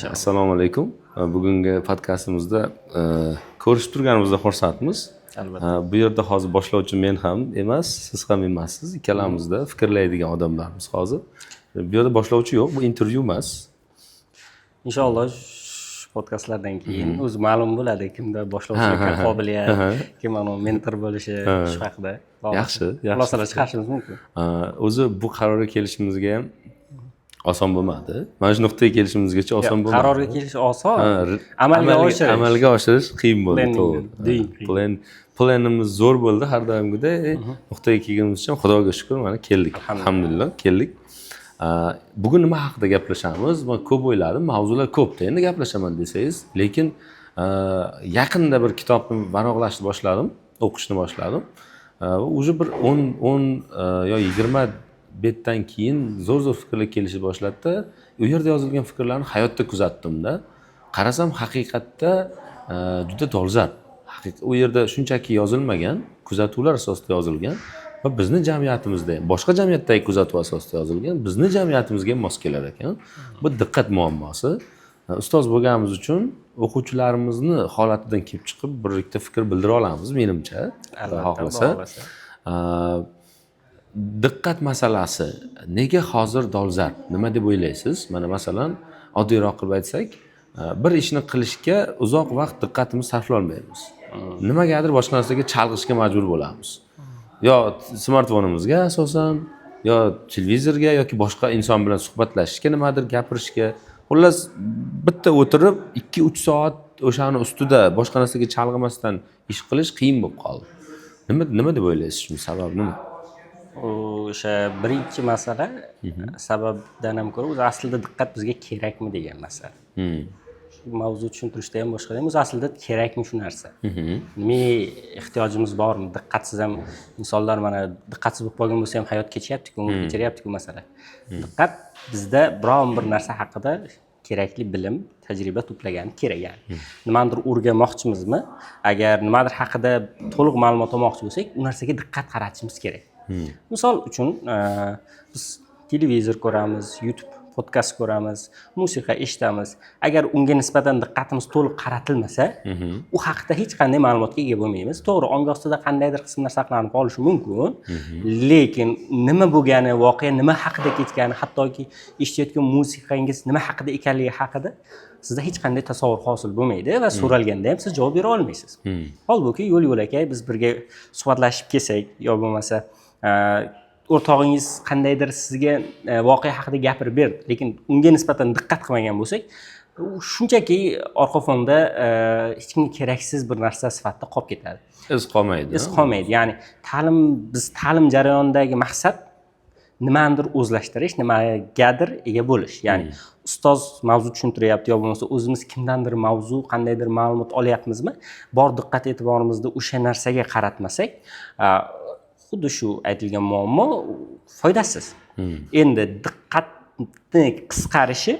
Assalomu alaykum. Bugungi podkastimizda ko'rishib turganimizda xursandmiz. Albatta. Bu yerda hozir boshlovchi men ham emas, siz ham emassiz. Ikkalamizda fikrlaydigan odamlarmiz hozir. Bu yerda boshlovchi yo'q, bu intervyu emas. Inshaalloh shu podkastlardan keyin o'zi ma'lum bo'ladi kimda boshlovchilikka qobiliyat, kim mentor bo'lishi shu haqida. Yaxshi. Xulosalar chiqarishimiz mumkin. O'zi bu qarorga kelishimizga ham oson bo'lmadi. Mana shu nuqtaga kelishimizgacha oson bo'lmadi. Qarorga kelish oson, amalga oshirish qiyin bo'ldi, to'g'ri. Planimiz zo'r bo'ldi har doimgidek. Nuqtaga kelganimizcha Xudoga shukr, mana keldik. Alhamdulillah, keldik. Bugun nima haqida gaplashamiz? Men ko'p o'yladim, mavzular ko'pda. Endi gaplashaman desangiz, lekin yaqinda bir kitobni varaqlashni boshladim, o'qishni boshladim. Уже bir 10 yo 20 betdan keyin zo'r fikrlar kelishni boshladida, u yerda yozilgan fikrlarni hayotda kuzatdim-da. Qarasam, haqiqatda juda dolzarb. U yerda shunchaki yozilmagan, kuzatuvlar asosida yozilgan va bizning jamiyatimizda ham, boshqa jamiyatdagi kuzatuv asosida yozilgan, bizning jamiyatimizga ham mos kelar ekan. Bu diqqat muammosi. Ustoz bo'lganimiz uchun o'quvchilarimizni holatidan kelib chiqib bir ikkita fikr bildira olamiz, menimcha. Xohlasa. Diqqat masalasi nega hozir dolzarb? Nima deb o'ylaysiz? Mana masalan, oddiyroq qilib aytsak, bir ishni qilishga uzoq vaqt diqqatimizni sarflay olmaymiz. Nimagadir boshqa narsaga chalg'ishga majbur bo'lamiz. Yo smartfonimizga asosan, yo televizorga yoki boshqa inson bilan suhbatlashishga, nimadir gapirishga. Xullas, bitta o'tirib 2-3 soat o'shani ustida boshqa narsaga chalg'imasdan ish qilish qiyin bo'lib qoldi. Nima deb o'ylaysiz? Shuni sabab nima? O'sha birinchi masala sababdan ham ko'ra o'zi aslida diqqat bizga kerakmi degan masala. Shu mavzu tushuntirishda ham boshqada ham o'zi aslida kerakmi shu narsa? Nima ehtiyojimiz bormi? Diqqatsiz ham insonlar mana diqqatsiz bo'lib qolgan bo'lsa ham hayot kechyapti-ku, umr kechiryapti-ku masala. Diqqat bizda biron bir narsa haqida kerakli bilim, tajriba to'plagani kerak yani. Nimadir o'rganmoqchimizmi? Agar nimadir haqida to'liq ma'lumot olmoqchi bo'lsak, u narsaga diqqat qaratishimiz kerak. Misol uchun biz televizor ko'ramiz, YouTube podkast ko'ramiz, musiqa eshitamiz. Agar unga nisbatan diqqatimiz to'liq qaratilmasa, u haqida hech qanday ma'lumotga ega bo'lmaymiz. To'g'ri, ongi ostida qandaydir qismlar saqlanib qolishi mumkin, lekin nima bo'lgani, voqea nima haqida ketgani, hattoki eshitayotgan musiqangiz nima haqida ekanligi haqida sizda hech qanday tasavvur hosil bo'lmaydi va so'ralganda ham siz javob bera olmaysiz. Holbuki yo'l-yo'lakay biz birga suhbatlashib kelsak, yo bo'lmasa o'rtog'ingiz qandaydir sizga voqea haqida gapirib berdi, lekin unga nisbatan diqqat qilmagan bo'lsak, shunchaki orqa fonda hech kimga keraksiz bir narsa sifatida qolib ketadi. Iz qolmaydi. Ya'ni biz ta'lim jarayonidagi maqsad nimanidir o'zlashtirish, nimagadir ega bo'lish. Ya'ni ustoz mavzu tushuntiryapti yo bo'lmasa o'zimiz kimdandir mavzu, qandaydir ma'lumot olyapmizmi, bor diqqat e'tiborimizni o'sha narsaga qaratmasak, xuddi shu aytilgan muammo foydasiz. Endi diqqatni qisqarishi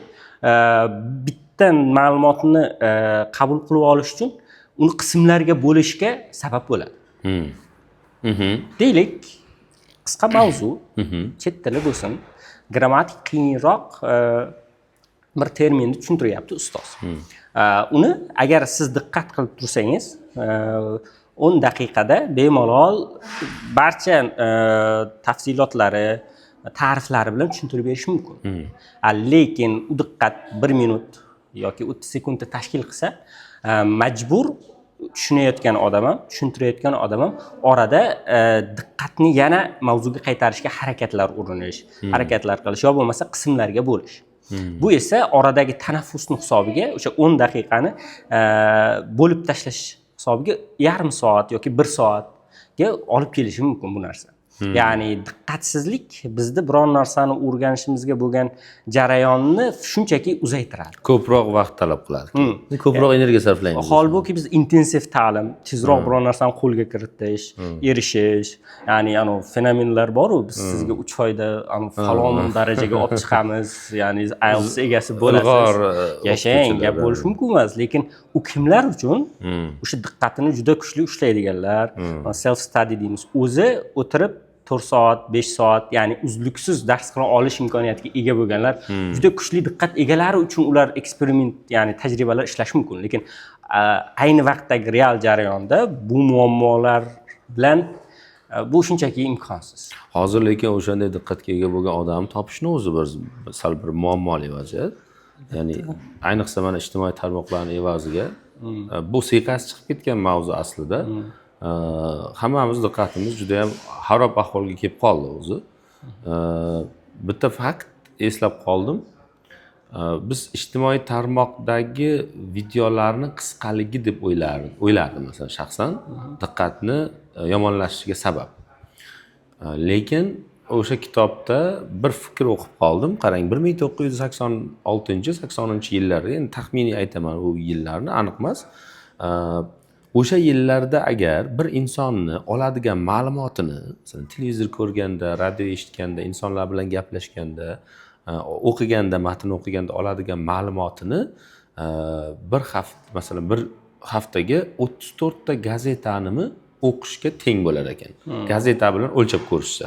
bitta ma'lumotni qabul qilib olish uchun uni qismlarga bo'lishga sabab bo'ladi. Deylik, qisqa mavzu, chet tili bo'lsin, grammatik qiyinroq bir terminni tushuntiryapti ustoz. Uni agar siz diqqat qilib tursangiz, 10 daqiqada bemalol barcha tafsilotlari, ta'riflari bilan tushuntirib berish mumkin. Lekin u diqqat 1 minut yoki 30 sekundni tashkil qilsa, majbur tushunayotgan odam ham, tushuntirayotgan odam ham orada diqqatni yana mavzuga qaytarishga harakatlar qilish yo bo'lmasa qismlarga bo'lish. Bu esa oradagi tanaffusning hisobiga o'sha 10 daqiqani bo'lib tashlash hisobiga yarim soat yoki 1 soatga olib kelishi mumkin bu narsa. Ya'ni diqqatsizlik bizda biron narsani o'rganishimizga bo'lgan jarayonni shunchaki uzaytiradi. Ko'proq vaqt talab qiladi. Ko'proq energiya sarflaymiz. Holbuki biz intensiv ta'lim, tezroq biron narsani qo'lga kiritish, erishish, ya'ni fenomenlar bor-ku, biz sizga 3 oyda falon darajaga olib chiqamiz, ya'ni IELTS egasi bo'lasiz. Yashang, gap bo'lish mumkin emas, lekin u kimlar uchun o'sha diqqatini juda kuchli ushlaydiganlar, self study deymiz, o'zi o'tirib 4 soat, 5 soat, ya'ni uzluksiz dars qila olish imkoniyatiga ega bo'lganlar juda kuchli diqqat egalari uchun ular eksperiment, ya'ni tajribalar ishlash mumkin. Lekin ayni vaqtdagi real jarayonda bu muammolar bilan bu shunchaki imkonsiz. Hozir lekin o'shanday diqqatga ega bo'lgan odamni topishni o'zi sal bir muammoli vaziyat. Ya'ni ayniqsa mana ijtimoiy tarmoqlarning evaziga bu siyqasi chiqib ketgan mavzu aslida. Hammamiz diqqatimiz juda ham xarob ahvolga kelib qoldi o'zi. Bitta fakt eslab qoldim. Biz ijtimoiy tarmoqdagi videolarni qisqaligi deb o'ylardim masalan shaxsan, diqqatni yomonlashishiga sabab. Lekin o'sha kitobda bir fikr o'qib qoldim. Qarang, 1986-80-yillarda, endi taxminiy aytaman u yillarni, aniq emas. O'sha yillarda agar bir insonni oladigan ma'lumotini, masalan, televizor ko'rganda, radio eshitganda, insonlar bilan gaplashganda, o'qiganda, matn o'qiganda oladigan ma'lumotini masalan bir haftaga 34 ta gazetanimi o'qishga teng bo'lar ekan. Gazeta bilan o'lchab ko'rishsa.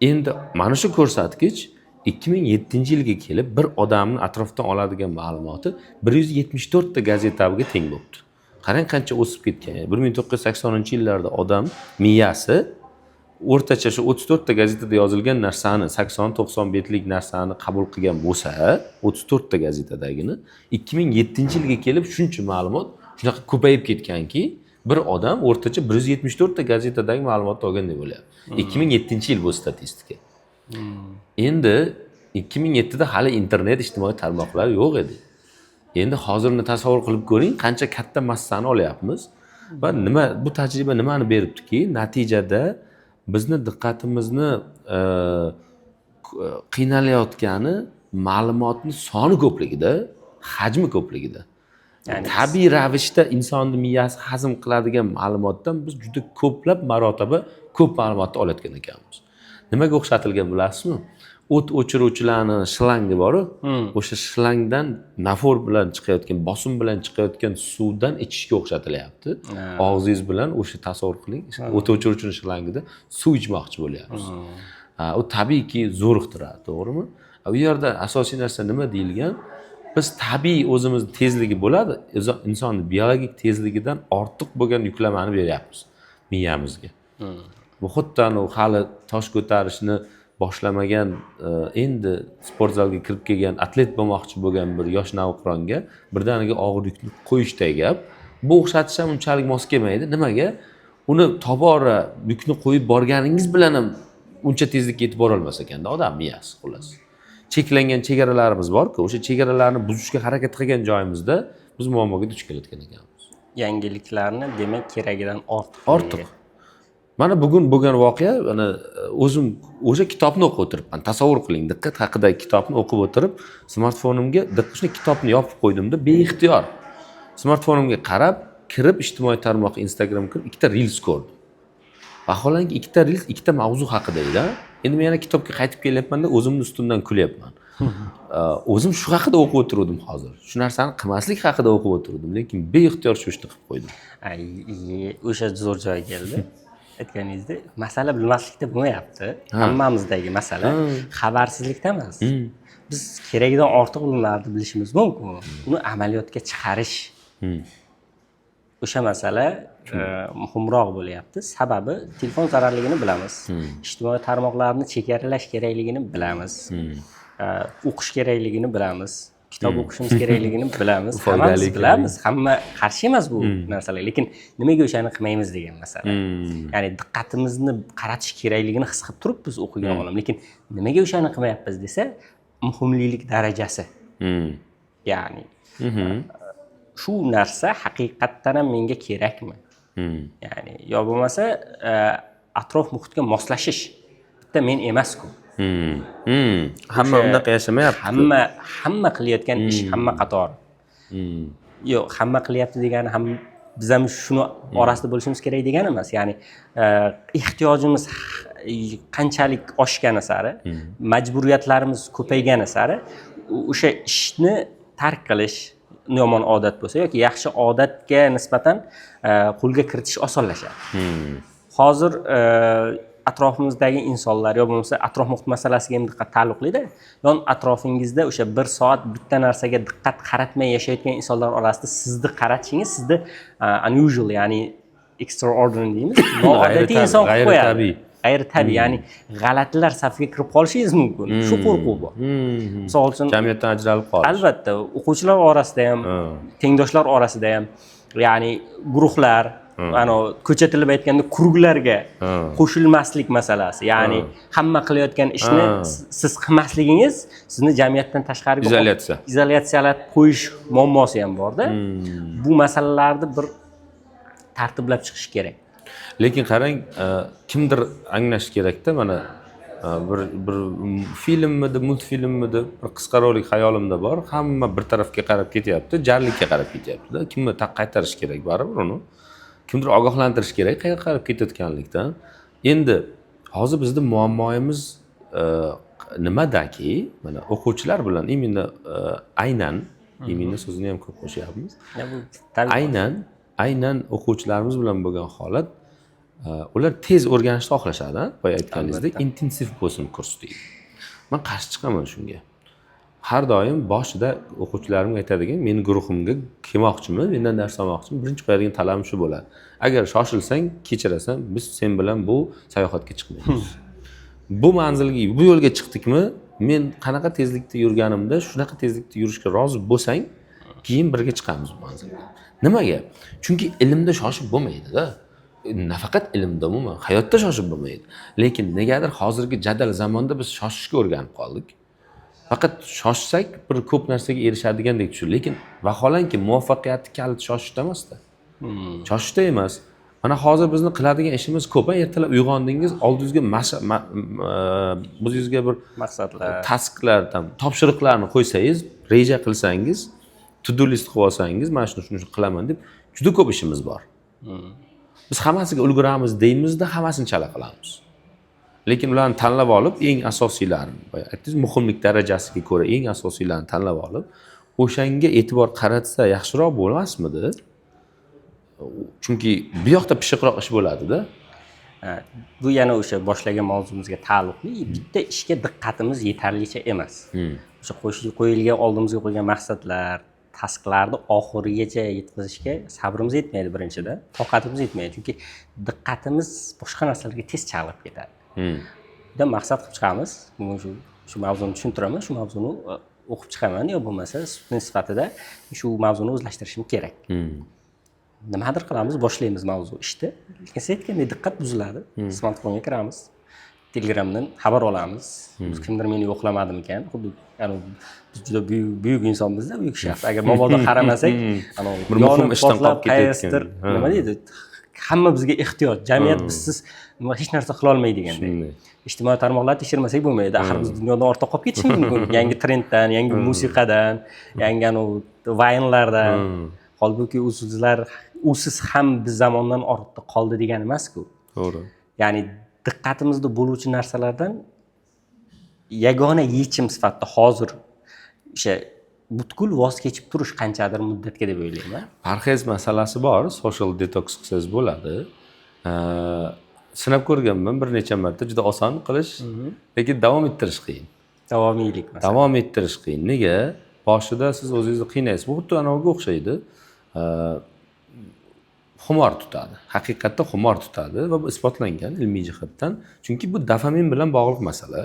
Endi mana shu ko'rsatkich 2007-yilga kelib bir odamning atrofdan oladigan ma'lumoti 174 ta gazetaga teng bo'libdi. Qarang qancha o'sib ketgan. 1980-yillarda odam miyasi o'rtacha shu 34 ta gazetada yozilgan narsani, 80-90 betlik narsani qabul qilgan bo'lsa, 34 ta gazetadagini 2007-yilga kelib shuncha ma'lumot shunaqa ko'payib ketganki, bir odam o'rtacha 174 ta gazetadagi ma'lumotni olgandek bo'lyapti. 2007-yil bu statistika. Endi 2007da hali internet, ijtimoiy tarmoqlar yo'q edi. Endi hozirni tasavvur qilib ko'ring, qancha katta massani olyapmiz va bu tajriba nimani beribdiki, natijada bizni diqqatimizni qiynalayotgani ma'lumotning soni ko'pligida, hajmi ko'pligida. Yani tabiiy ravishda insonni miyasi hazm qiladigan ma'lumotdan biz juda ko'plab marotaba ko'p ma'lumotni olayotgan ekanmiz. Nimaga o'xshatilgan bilasizmi? O't o'chiruvchilarni shlangi bor-ku, o'sha shlangdan nafor bilan chiqayotgan, bosim bilan chiqayotgan suvdan ichishga o'xshatilyapti. Og'zingiz bilan o'sha tasavvur qiling, o't o'chiruvchining shlangida suv ichmoqchi bo'lyapsiz. U tabiiyki zo'riqtiradi, to'g'rimi? U yerda asosiy narsa nima deyilgan? Biz tabiiy o'zimiz tezligi bo'ladi, insonning biologik tezligidan ortiq bo'lgan yuklamani beryapmiz miyamizga. Bu xuddi hali tosh ko'tarishni boshlamagan, endi sport zalga kirib kelgan, atlet bo'lmoqchi bo'lgan bir yosh navqironga birdaniga og'ir yukni qo'yishday gap. Bu o'xshatish ham unchalik mos kelmaydi. Nimaga? Uni tobora yukni qo'yib borganingiz bilan ham uncha tezlikka yetib bora olmas ekanda odam miyasi, xullas. Cheklangan chegaralarimiz bor-ku, o'sha chegaralarni buzishga harakat qilgan joyimizda biz muammoga duch kelayotgan ekanmiz. Yangiliklarni demak keragidan ortiq. Mana bugun bo'lgan voqea, mana o'zim o'sha kitobni o'qib o'tiribman. Tasavvur qiling, diqqat haqidagi kitobni o'qib o'tirib, smartfonimga shuni kitobni yopib qo'ydimda, beixtiyor smartfonimga qarab, kirib ijtimoiy tarmoq Instagram kirib, ikkita reels ko'rdim. Vaholanki ikkita reels, ikkita mavzu haqida edi. Endi men yana kitobga qaytib kelyapman-da, o'zimning ustimdan kulyapman. O'zim shu haqida o'qib o'tirdim hozir. Shu narsani qilmaslik haqida o'qib o'tirdim, lekin beixtiyor shu ishni qilib qo'ydim. O'sha zo'r joyga keldi. Aytganingizdek, masala bilmaslikda bo'lmayapti. Hammamizdagi masala xabarsizlikda emas. Biz keragidan ortiq bilimlarni bilishimiz mumkin. Uni amaliyotga chiqarish. O'sha masala muhimroq bo'lyapti. Sababi telefon zararligini bilamiz. Ijtimoiy tarmoqlarni chegaralash kerakligini bilamiz. O'qish kerakligini bilamiz. Kitob o'qishimiz kerakligini bilamiz. Hammamiz bilamiz. Hamma qarshi emas bu narsalar, lekin nimaga o'shani qilmaymiz degan masala. Ya'ni diqqatimizni qaratish kerakligini his qilib turib biz o'qigan olam, lekin nimaga o'shani qilmayapmiz desa, muhimlilik darajasi. Ya'ni shu narsa haqiqatdan ham menga kerakmi? Ya'ni yo bo'lmasa atrof muhitga moslashish bitta men emas-ku. Hamma unaqa yashamayapti. Hamma qilayotgan ish hamma qator. Yo'q, hamma qilyapti degani ham biz ham shuni orasida bo'lishimiz kerak degani emas. Ya'ni ehtiyojimiz qanchalik oshgani sari, majburiyatlarimiz ko'paygani sari o'sha ishni tark qilish yomon odat bo'lsa yoki yaxshi odatga nisbatan qo'lga kiritish osonlashadi. Hozir atrofimizdagi insonlar yo bo'lmasa atrof muhit masalasiga ham diqqat taalluqlida. Yon atrofingizda o'sha 1 soat bitta narsaga diqqat qaratmay yashayotgan insonlar orasida sizni qaratishingiz sizni unusual, ya'ni extraordinary deymiz. Noodatiy inson qilib qo'yadi. G'ayritabiiy, ya'ni g'alatilar safiga kirib qolishingiz mumkin. Shu qo'rquv bor. Misol uchun jamiyatdan ajralib qolish. Albatta, o'quvchilar orasida ham, tengdoshlar orasida ham, ya'ni guruhlar, ko'cha tilib aytganda kurglarga qo'shilmaslik masalasi. Ya'ni hamma qilayotgan ishni siz qilmasligingiz sizni jamiyatdan tashqariga izolyatsiyalab qo'yish muammosi ham bor-da. Bu masalalarni bir tartiblab chiqish kerak. Lekin qarang, kimdir anglash kerak-da, mana bir filmmidi, multfilmmidi, bir qisqa rolik xayolimda bor. Hamma bir tarafga qarab ketyapti, jarlikka qarab ketyapti-da. Kimni qaytarish kerak baribir uni. Kimdir ogohlantirish kerak qayerga qarab ketayotganlikdan. Endi hozir bizning muammoimiz nimadaki? Mana o'quvchilar bilan aynan so'zini ham ko'p qo'shyapmiz. Aynan o'quvchilarimiz bilan bo'lgan holat, ular tez o'rganishni xohlashadi, boya aytganingizdek, intensiv bo'lsin kurs deydi. Men qarshi chiqaman shunga. Har doim boshida o'quvchilarimga aytadigan, meni guruhimga kelmoqchimi, mendan dars olmoqchimi, birinchi qo'yadigan talabim shu bo'ladi. Agar shoshilsang, kechirasan, biz sen bilan bu sayohatga chiqmaymiz. Bu manzilga, bu yo'lga chiqdikmi, men qanaqa tezlikda yurganimda, shunaqa tezlikda yurishga rozi bo'lsang, keyin birga chiqamiz bu manzilga. Nimaga? Chunki ilmda shoshib bo'lmaydi-da. Nafaqat ilmda, umuman hayotda shoshib bo'lmaydi. Lekin negadir hozirgi jadal zamonda biz shoshishga o'rganib qoldik. Faqat shoshsak bir ko'p narsaga erishadigandek tushundik. Lekin vaholanki muvaffaqiyatni kaliti shoshishda emas-da. Shoshishda emas. Mana hozir bizni qiladigan ishimiz ko'p. Ertalab uyg'ondingiz, oldingizga o'zingizga bir maqsadlar, tasklar, topshiriqlarni qo'ysangiz, reja qilsangiz, to-do list qilib olsangiz, mana shuni qilaman deb juda ko'p ishimiz bor. Biz hammasiga ulguramiz deymizda, hammasini chala qilamiz. Lekin ularni tanlab olib, eng asosiylarini, aytdingiz, muhimlik darajasiga ko'ra eng asosiylarini tanlab olib, o'shanga e'tibor qaratsa yaxshiroq bo'lmasmidi? Chunki bu yoqda pishiqroq ish bo'ladi-da. Bu yana o'sha boshlagan mavzumizga taalluqli. Bitta ishga diqqatimiz yetarlicha emas. O'sha qo'yilgan oldimizga qo'ygan maqsadlar, tasklarni oxirigacha yetkazishga sabrimiz yetmaydi birinchidan, toqatimiz yetmaydi. Chunki diqqatimiz boshqa narsalarga tez chalg'ib ketadi. Bitta maqsad qilib chiqamiz. Shu mavzuni tushuntiraman, shu mavzuni o'qib chiqaman yo bo'lmasa student sifatida shu mavzuni o'zlashtirishim kerak. Nimadir qilamiz, boshlaymiz mavzu ishni. Lekin siz aytgandek diqqat buziladi. Smartfonga kiramiz. Telegramdan xabar olamiz. Kimdir meni yo'qlamadimikan? Xuddi biz juda buyuk insonmiz-da, buyuk shaxs. Agar mobilda qaramasak, bir muhim ishdan qolib ketayotgan. Nima deydi? Hamma bizga ehtiyoj. Jamiyat bizsiz hech narsa qila olmaydigandek. Ijtimoiy tarmoqlarni tekshirmasak bo'lmaydi. Axir biz dunyodan ortda qolib ketishimiz mumkin. Yangi trenddan, yangi musiqadan, yangi vaynlardan. Holbuki usiz ham biz zamondan ortda qoldi degani emas-ku. To'g'ri. Ya'ni diqqatimizda bo'luvchi narsalardan yagona yechim sifatida hozir o'sha butkul voz kechib turish qanchadir muddatga deb o'ylayman. Parhez masalasi bor, social detox qilsangiz bo'ladi. Sinab ko'rganman bir necha marta, juda oson qilish, lekin davom ettirish qiyin. Davomiylik masalan. Davom ettirish qiyin. Nega? Boshida siz o'zingizni qiynaysiz. Bu xuddi anaviga o'xshaydi. Xumor tutadi. Haqiqatda xumor tutadi va bu isbotlangan ilmiy jihatdan. Chunki bu dopamin bilan bog'liq masala.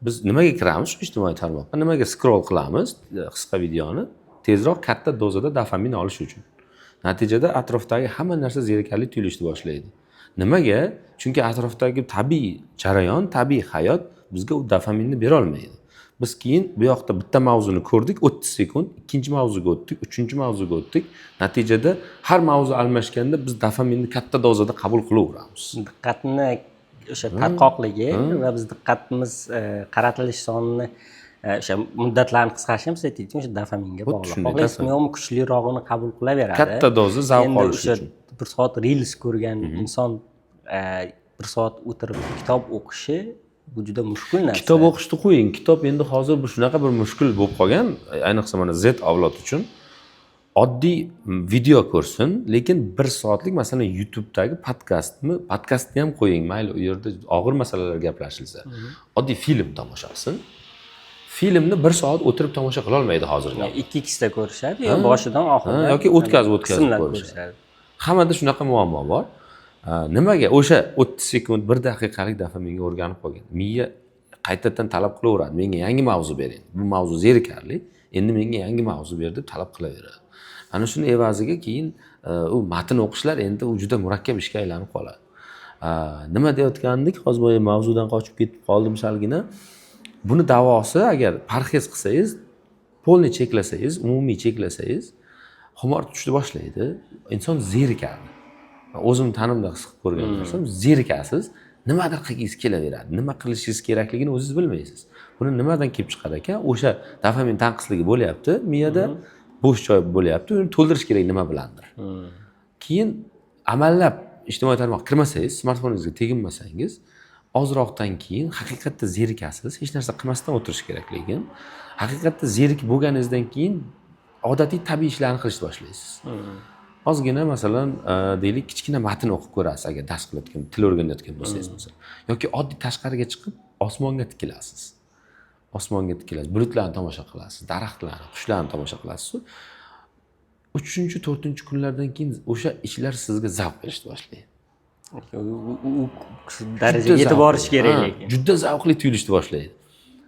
Biz nimaga kiramiz shu ijtimoiy tarmoqqa? Nimaga scroll qilamiz qisqa videoni? Tezroq katta dozada dopamin olish uchun. Natijada atrofdagi hamma narsa zerikarli tuyulishni boshlaydi. Nimaga? Chunki atrofdagi tabiiy jarayon, tabiiy hayot bizga u dopaminni bera olmaydi. Biz keyin bu yoqda bitta mavzuni ko'rdik, 30 sekund, ikkinchi mavzuga o'tdik, uchinchi mavzuga o'tdik. Natijada har mavzu almashganda biz dopaminni katta dozada qabul qilaveramiz. Diqqatni o'sha tarqoqligi va biz diqqatimiz qaratilish sonini o'sha muddatlarni qisqarishi ham siz aytdingiz, o'sha dopaminga bog'liq. Xohlaysizmi yo'qmi, kuchlirog'ini qabul qilaveradi. Katta doza zavq olish uchun. Bir soat reels ko'rgan inson bir soat o'tirib kitob o'qishi bu juda mushkul narsa. Kitob o'qishni qo'ying. Kitob endi hozir bu shunaqa bir mushkul bo'lib qolgan, ayniqsa mana Z avlod uchun. oddiy video ko'rsin, lekin 1 soatlik masalan YouTube'dagi podkastni ham qo'ying, mayli u yerda og'ir masalalar gaplashilsa. Oddiy film tomosha qilsin. Filmni 1 soat o'tirib tomosha qila olmaydi hozirgi. 2xda ko'rishadi yo boshidan oxiriga yoki o'tkazib ko'rishadi. Hammada shunaqa muammo bor. Nimaga o'sha 30 sekund, 1 daqiqalik dopaminga o'rganib qolgan. Miya qaytadan talab qilaveradi. Menga yangi mavzu bering. Bu mavzu zerikarli. Endi menga yangi mavzu ber deb talab qilaveradi. Ana shuni evaziga keyin u matn o'qishlar endi u juda murakkab ishga aylanib qoladi. Nima deyotgandik? Hozir bu mavzudan qochib ketib qoldim salgina. Buni davosi agar parhez qilsangiz, polni cheklasangiz, umumiy cheklasangiz, xumor tushishni boshlaydi. Inson zerikadi. O'zim tanimda his qilib ko'rgan narsam, zerikasiz, nimadir qilgingiz kelaveradi. Nima qilishingiz kerakligini o'zingiz bilmaysiz. Buni nimadan kelib chiqar ekan? O'sha dopamin tanqisligi bo'lyapti, miyada bo'sh joy bo'lyapti, uni to'ldirish kerak nima bilandir. Keyin amallab ijtimoiy tarmoq kirmasangiz, smartfoningizga teginmasangiz, ozroqdan keyin haqiqatda zerikasiz, hech narsa qilmasdan o'tirish kerak lekin. Haqiqatda zerik bo'lganingizdan keyin odatiy tabiiy ishlarni qilishni boshlaysiz. Ozgina masalan, deylik, kichkina matn o'qib ko'rasiz agar dars qilayotgan, til o'rganayotgan bo'lsangiz masalan. Yoki oddiy tashqariga chiqib osmonga tikilasiz. Osmonga tikilasiz, bulutlarni tomosha qilasiz, daraxtlarni, qushlarni tomosha qilasiz. 3-4 kunlardan keyin o'sha ishlar sizga zavq berishni boshlaydi. U darajaga yetib borish kerak lekin. Juda zavqli tuyulishni boshlaydi.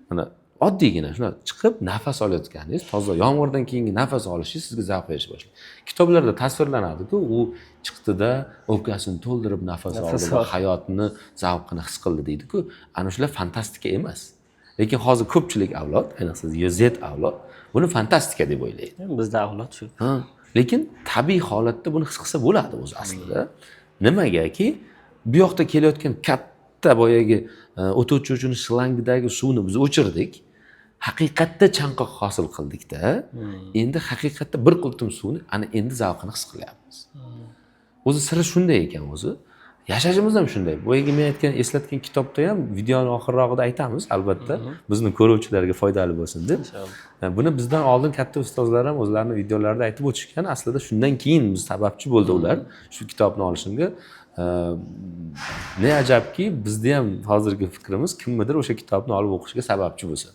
Mana oddiygina shuna chiqib nafas olayotganingiz, toza yomg'irdan keyingi nafas olishingiz sizga zavq berishni boshlaydi. Kitoblarda tasvirlanadi-ku, u chiqdida o'pkasini to'ldirib nafas oldi va hayotni zavqini his qildi deydi-ku. Ana shular fantastika emas. Lekin hozir ko'pchilik avlod, ayniqsa Z avlod, buni fantastika deb o'ylaydi. Bizda avlod shu. Lekin tabiiy holatda buni his qilsa bo'ladi o'zi aslida. Nimagaki, bu yoqda kelayotgan katta boyagi o't o'chiruvchining shlangidagi suvni biz o'chirdik. Haqiqatda chanqoq hosil qildikda, endi haqiqatda bir qultum suvni ana endi zavqini his qilyapmiz. O'zi siri shunday ekan o'zi. Yashashimiz ham shunday. Boyagi men aytgan, eslatgan kitobda ham videoning oxirrog'ida aytamiz, albatta, bizni ko'ruvchilarga foydali bo'lsin deb. Buni bizdan oldin katta ustozlar ham o'zlarining videolarida aytib o'tishgan. Aslida shundan keyin biz sababchi bo'ldi ular shu kitobni olishimga. Ne ajabki, bizda ham hozirgi fikrimiz kimnidir o'sha kitobni olib o'qishga sababchi bo'lsa.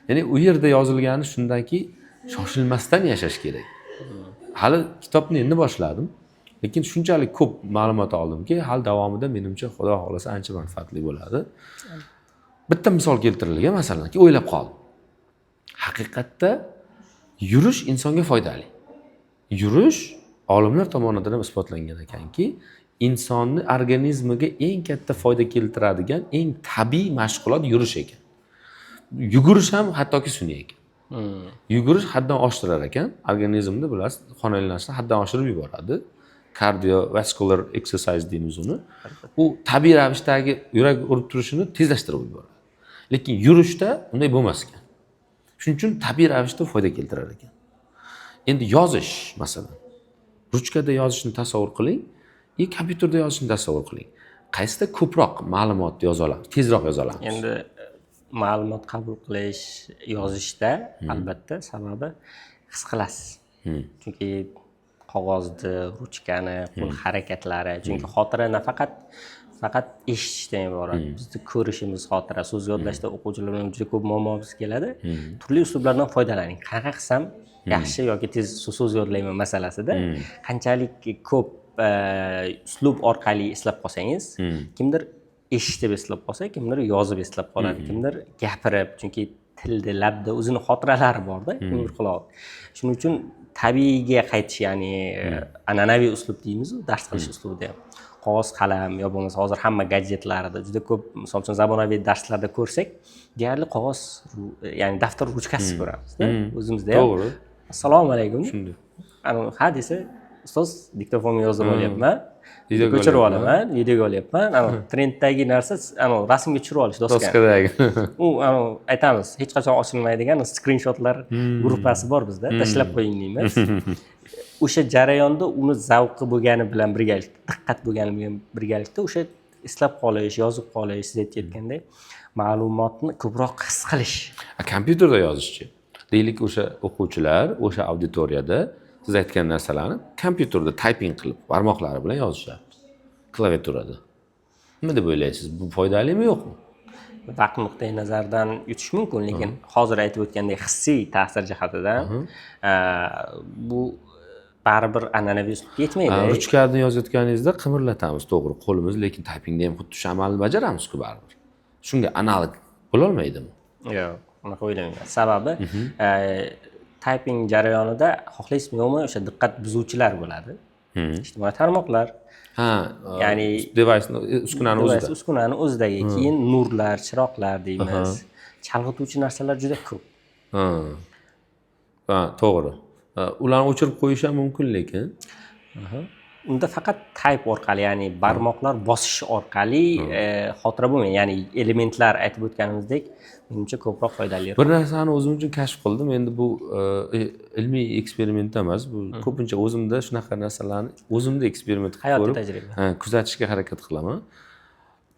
Ya'ni u yerda yozilgani shundaki, shoshilmasdan yashash kerak. Hali kitobni endi boshladim. Lekin shunchalik ko'p ma'lumot oldimki, hal davomida menimcha Xudo xolasa ancha manfaatli bo'ladi. Bitta misol keltirilgan, masalanki, o'ylab qoldim. Haqiqatda yurish insonga foydali. Yurish olimlar tomonidan isbotlangan ekanki, insonni organizmiga eng katta foyda keltiradigan eng tabiiy mashg'ulot yurish ekan. Yugurish ham hattoki sun'iy ekan. Yugurish haddan oshtirar ekan, organizmni bilasiz, qon aylanishini haddan oshirib yuboradi. Cardiovascular exercise deymiz uni. U tabiiy ravishdagi yurak urib turishini tezlashtirib yuboradi. Lekin yurishda unday bo'lmas ekan. Shuning uchun tabiiy ravishda foyda keltirar ekan. Endi yozish, masalan, ruchkada yozishni tasavvur qiling, kompyuterda yozishni tasavvur qiling. Qaysida ko'proq ma'lumot yoza olamiz, tezroq yoza olamiz? Endi ma'lumot qabul qilish, yozishda albatta sababi his qilasiz. Chunki qog'ozni, ruchkani, qo'l harakatlari, chunki xotira faqat eshitishdan iborat. Bizni ko'rishimiz xotira, so'z yodlashda o'quvchilar bilan juda ko'p muammomiz keladi. Turli uslublardan foydalaning. Qanaqa qilsam yaxshi yoki tez so'z yodlayman masalasida qanchalik ko'p uslub orqali eslab qolsangiz, kimdir eshitib eslab qolsa, kimdir yozib eslab qoladi, kimdir gapirib, chunki tilda, labda o'zini xotiralari bor-da, kimdir qiladi. Shuning uchun tabiiyga qaytish, ya'ni an'anaviy uslub deymiz, dars qilish uslubida ham. Qog'oz, qalam yo bo'lmasa hozir hamma gadjetlarida juda ko'p, misol uchun zamonaviy darslarda ko'rsak, deyarli qog'oz, ya'ni daftar ruchkasiz ko'ramiz-da. O'zimizda ham. To'g'ri. Assalomu alaykum. Shunday. Ha desa, ustoz diktofonga yozib olyapman, ko'chirib olaman, videoga olyapman. Trenddagi narsa rasmga tushirib olish doskadagi. U aytamiz, hech qachon ochilmaydigan skrinshotlar gruppasi bor bizda, tashlab qo'ying deymiz. O'sha jarayonda uni zavqi bo'lgani bilan birgalikda, diqqat bo'lgani bilan birgalikda o'sha eslab qolish, yozib qolish, siz aytayotgandek ma'lumotni ko'proq his qilish. Kompyuterda yozishchi. Deylik, o'sha o'quvchilar, o'sha auditoriyada siz aytgan narsalarni kompyuterda typing qilib barmoqlari bilan yozishyapti klaviaturada. Nima deb o'ylaysiz? Bu foydalimi yo'qmi? Vaqt nuqtai nazaridan yutish mumkin, lekin hozir aytib o'tgandek hissiy ta'sir jihatidan bu baribir an'anaviy uslubga yetmaydi. Ruchkani yozayotganingizda qimirlatamiz, to'g'ri, qo'limiz, lekin typingda ham xuddi shu amalni bajaramiz-ku baribir. Shunga analog bo'la olmaydimi? Yo'q, unaqa o'ylamayman. Sababi typing jarayonida xohlaysizmi yo'qmi o'sha diqqat buzuvchilar bo'ladi. Ijtimoiy tarmoqlar, ya'ni uskunani o'zida. Uskunani o'zidagi, keyin nurlar, chiroqlar deymiz. Chalg'ituvchi narsalar juda ko'p. To'g'ri. Ularni o'chirib qo'yish ham mumkin, lekin unda faqat type orqali, ya'ni barmoqlar bosish orqali xotira bo'lmaydi. Ya'ni elementlar aytib o'tganimizdek, menimcha ko'proq foydali. Bir narsani o'zim uchun kashf qildim. Endi bu ilmiy eksperiment emas, bu ko'pincha o'zimda shunaqa narsalarni o'zimda eksperiment qilib hayotiy tajriba. Kuzatishga harakat qilaman.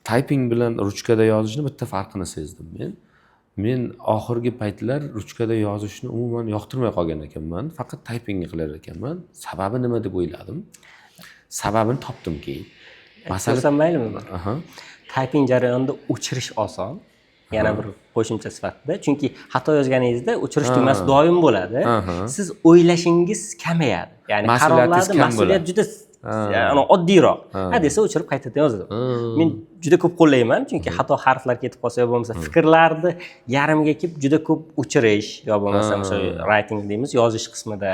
Typing bilan ruchkada yozishni bitta farqini sezdim men. Men oxirgi paytlar ruchkada yozishni umuman yoqtirmay qolgan ekanman. Faqat typingni qilar ekanman. Sababi nima deb o'yladim? Sababini topdim keyin. Masalan, maylimi? Typing jarayonida o'chirish oson. Yana bir qo'shimcha sifatida, chunki xato yozganingizda o'chirish tugmasi doim bo'ladi. Siz o'ylashingiz kamayadi. Ya'ni qarorlarda mas'uliyat juda oddiyroq. Desa o'chirib qaytadan yozadi. Men juda ko'p qo'llayman, chunki xato harflar ketib qolsa yo bo'lmasa fikrlarni yarimiga kelib juda ko'p o'chirish yo bo'lmasa o'sha writing deymiz, yozish qismida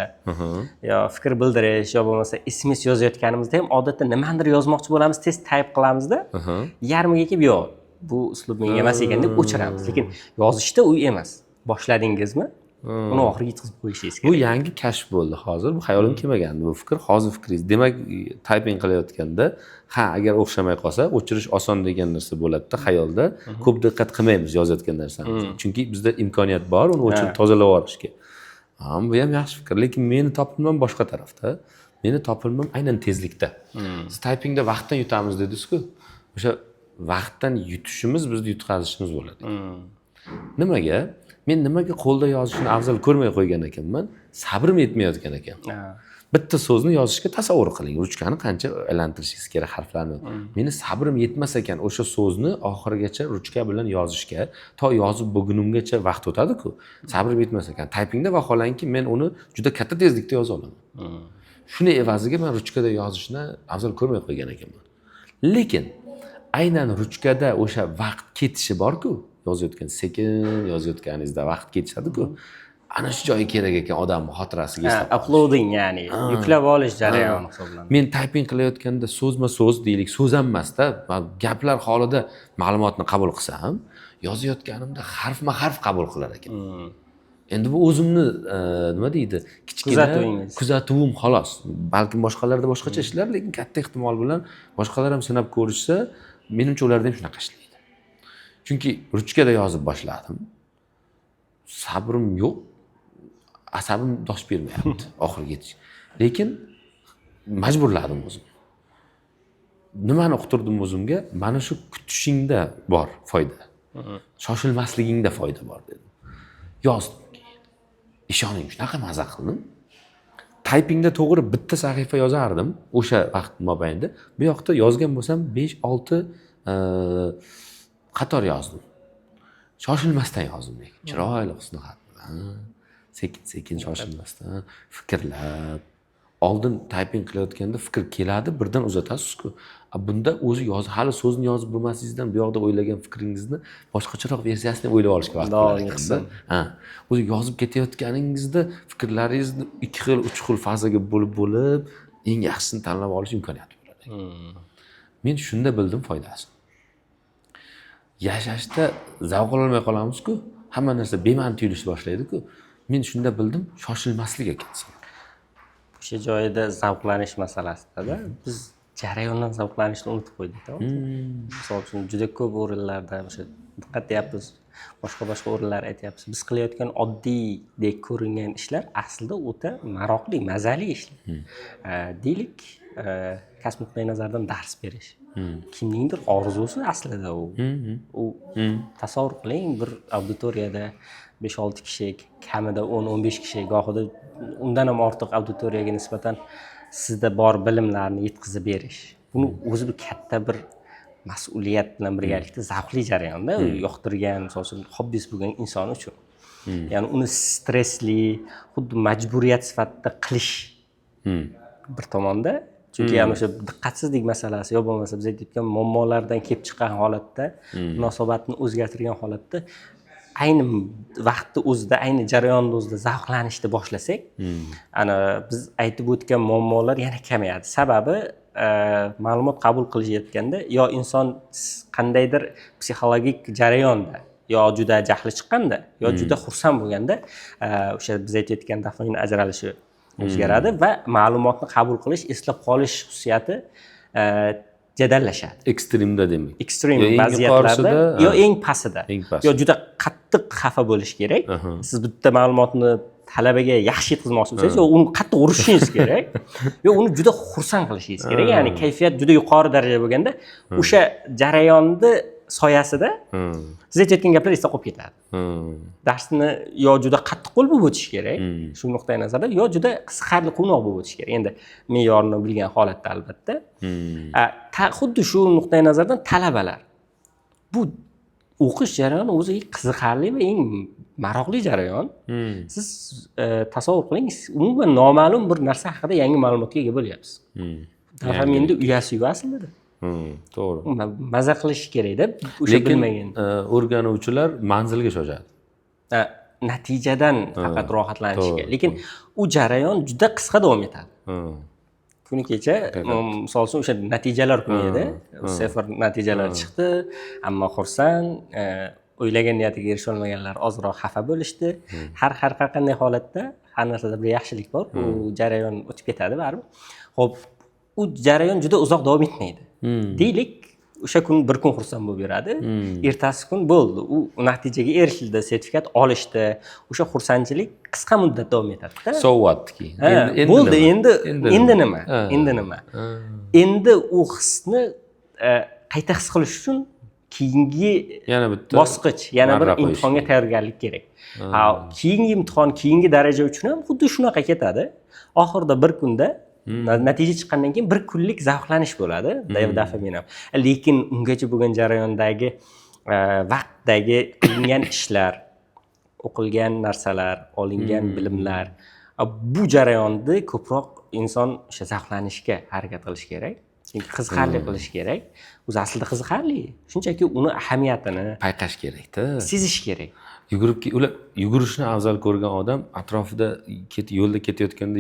yo fikr bildirish yo bo'lmasa SMS yozayotganimizda ham odatda nimadir yozmoqchi bo'lamiz, tez type qilamizda, yarimiga kelib yo'q, bu uslub menga emas ekan deb o'chiramiz. Lekin yozishda u emas. Boshladingizmi? Uni oxiriga yetkazib qo'yishingiz kerak. Bu yangi kashf bo'ldi hozir. Bu xayolim kelmagandi bu fikr. Hozir fikringiz. Demak, typing qilayotganda, agar o'xshamay qolsa, o'chirish oson degan narsa bo'ladi-da xayolda. Ko'p diqqat qilmaymiz yozayotgan narsamizga. Chunki bizda imkoniyat bor, uni o'chirib tozalab yuborishga. Bu ham yaxshi fikr, lekin meni topilmam boshqa tarafda. Meni topilmam aynan tezlikda. Siz typingda vaqtdan yutamiz dedingiz-ku. O'sha vaqtdan yutishimiz bizni yutqazishimiz bo'ladi. Nimaga? Men nimaga qo'lda yozishni afzal ko'rmay qo'ygan ekanman? Sabrim yetmayotgan ekan. Bitta so'zni yozishga tasavvur qiling. Ruchkani qancha aylantirishingiz kerak harflarni. Meni sabrim yetmas ekan o'sha so'zni oxirigacha ruchka bilan yozishga, to yozib bo'lgunimgacha vaqt o'tadi-ku. Sabrim yetmas ekan. Typingda vaholanki men uni juda katta tezlikda yoza olaman. Shuni evaziga men ruchkada yozishni afzal ko'rmay qo'ygan ekanman. Lekin aynan ruchkada o'sha vaqt ketishi bor-ku. Yozayotgan sekin yozayotganingizda vaqt ketishadi-ku. Ana shu joyi kerak ekan odamning xotirasiga eslab. Uploading, ya'ni yuklab olish jarayoni hisoblanadi. Men typing qilayotganda so'zma-so'z deylik, so'z ham emasda, gaplar holida ma'lumotni qabul qilsam, yozayotganimda harfma-harf qabul qilar ekan. Endi bu o'zimni nima deydi, kichkina kuzatuvim xolos. Balki boshqalarda boshqacha ishlar, lekin katta ehtimol bilan boshqalar ham sinab ko'rishsa, menimcha ularda ham shunaqa ishlaydi. Chunki ruchkada yozib boshladim. Sabrim yo'q. Asabim dosh bermayapti oxiriga yetish. Lekin majburladim o'zim. Nimani uqtirdim o'zimga? Mana shu kutishingda bor foyda. Shoshilmasligingda foyda bor dedim. Yozdim. Ishoning, shunaqa maza qildim. Typingda to'g'ri bitta sahifa yozardim o'sha vaqt mobaynida. Bu yoqda yozgan bo'lsam 5-6 qator yozdim. Shoshilmasdan yozdim lekin. Chiroyli husn xat bilan, sekin shoshilmasdan fikrlab. Oldin typing qilayotganda fikr keladi, birdan uzatasiz-ku. Bunda o'zi hali so'zni yozib bo'lmasingizdan bu yoqda o'ylagan fikringizni boshqacharoq versiyasini o'ylab olishga vaqt bo'ladi. O'zi yozib ketayotganingizda fikrlaringizni 2 xil, 3 xil fazaga bo'lib, eng yaxshisini tanlab olish imkoniyati bo'ladi. Men shunda bildim foydasini. Yashashda zavq olmay qolamiz-ku, hamma narsa bema'ni tuyulishni boshlaydi-ku. Men shunda bildim, shoshilmaslik ekan. O'sha joyida zavqlanish masalasida biz jarayondan zavqlanishni unutib qo'ydik. Misol uchun juda ko'p o'rinlarda o'sha diqqat deyapmiz, boshqa o'rinlar aytyapsiz. Biz qilayotgan oddiydek ko'ringan ishlar aslida o'ta maroqli, mazali ishlar. Deylik, kasb nuqtai nazaridan dars berish. Kimningdir orzusi aslida u. Tasavvur qiling, bir auditoriyada 5-6 kishi, kamida 10-15 kishi, gohida undan ham ortiq auditoriyaga nisbatan sizda bor bilimlarni yetkazib berish. Buni o'zi bir katta bir mas'uliyat bilan birgalikda zavqli jarayonda, yoqtirgan, masalan, hobbis bo'lgan inson uchun. Ya'ni uni stressli, xuddi majburiyat sifatida qilish bir tomonda, chunki yana o'sha diqqatsizlik masalasi yo bo'lmasa biz aytayotgan muammolardan kelib chiqqan holatda, munosabatni o'zgartirgan holatda ayni vaqtni o'zida, ayni jarayonni o'zida zavqlanishni boshlasak, ana biz aytib o'tgan muammolar yana kamayadi. Sababi ma'lumot qabul qilayotganda yo inson qandaydir psixologik jarayonda, yo juda jahli chiqqanda, yo juda xursand bo'lganda o'sha biz aytayotgan dopamin ajralishi o'zgaradi va ma'lumotni qabul qilish, eslab qolish xususiyati jadallashadi. Ekstremda demak. Ekstrem vaziyatlarda yo eng pastida. Yo juda qattiq xafa bo'lish kerak. Siz bitta ma'lumotni talabaga yaxshi yetkazmoqchi bo'lsangiz, yo uni qattiq urishingiz kerak, yo uni juda xursand qilishingiz kerak. Ya'ni kayfiyat juda yuqori darajada bo'lganda o'sha jarayonni soyasida siz aytayotgan gaplar esda qolib ketadi. Darsni yo juda qattiq qo'l bo'lib o'tish kerak, shu nuqtai nazardan, yo juda qiziqarli quvnoq bo'lib o'tish kerak. Endi me'yorni bilgan holatda albatta. Xuddi shu nuqtai nazardan talabalar bu o'qish jarayoni o'zi qiziqarli va eng maroqli jarayon. Siz tasavvur qiling, umuman noma'lum bir narsa haqida yangi ma'lumotga ega bo'lyapsiz. Dopaminni uyasi-yu aslida. To'g'ri. Maza qilish kerak-da, o'sha bilmagan. O'rganuvchilar manzilga shoshadi. Natijadan faqat rohatlanishga. Lekin u jarayon juda qisqa davom etadi. Kuni kecha, misol uchun o'sha natijalar kuni edi. 0 natijalar chiqdi, ammo xursand, o'ylagan niyatiga erisha olmaganlar ozroq xafa bo'lishdi. Har qanday holatda har narsada bir yaxshilik bor. U jarayon o'tib ketadi baribir. Xo'p, u jarayon juda uzoq davom etmaydi. Deylik, o'sha kun bir kun xursand bo'lib yuradi. Ertasi kun bo'ldi. U natijaga erishildi, sertifikat olishdi. O'sha xursandchilik qisqa muddat davom etadi-da. So what-ki. Bo'ldi, endi nima? Endi u hisni qayta his qilish uchun keyingi yana bitta bosqich, yana bir imtihonga tayyorgarlik kerak. Keyingi imtihon, keyingi daraja uchun ham xuddi shunaqa ketadi. Oxirida bir kunda natija chiqqandan keyin bir kunlik zavqlanish bo'ladi, dopamin ham. Lekin ungacha bo'lgan jarayondagi vaqtdagi qilingan ishlar, o'qilgan narsalar, olingan bilimlar, bu jarayonni ko'proq inson o'sha zavqlanishga harakat qilish kerak. Chunki qiziqarli qilish kerak. O'zi aslida qiziqarli. Shunchaki uni ahamiyatini payqash kerak-da. Sezish kerak. Yugurishni afzal ko'rgan odam atrofida yo'lda ketayotganda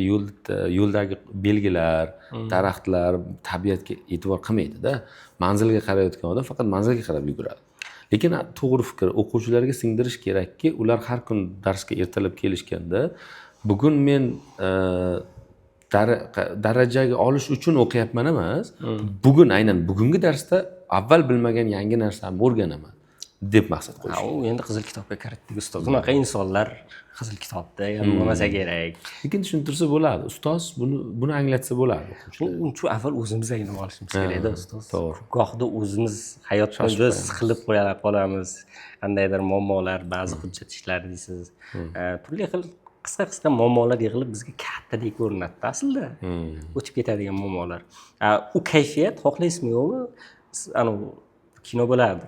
yo'ldagi belgilar, daraxtlar, tabiatga e'tibor qilmaydi-da. Manzilga qarayotgan odam faqat manzilga qarab yuguradi. Lekin to'g'ri fikr, o'quvchilarga singdirish kerakki, ular har kun darsga ertalab kelishganda, bugun men darajaga olish uchun o'qiyapman emas, aynan bugungi darsda avval bilmagan yangi narsani o'rganaman deb maqsad qo'yish. U endi qizil kitobga kiritdik ustoz. Bunaqa insonlar qizil kitobda bo'lmasa kerak. Lekin tushuntirsa bo'ladi. Ustoz buni anglatsa bo'ladi. Uncha avval o'zimiz anglab olishimiz kerak-da ustoz. To'g'ri. Gohida o'zimiz hayotdan juda siqilib qolamiz. Qandaydir muammolar, ba'zi hujjat ishlar deysiz. Turli xil qisqa muammolar yig'ilib bizga kattadek ko'rinadi aslida. O'tib ketadigan muammolar. U kayfiyat xohlaysizmi-yo'qmi? Kino bo'ladi.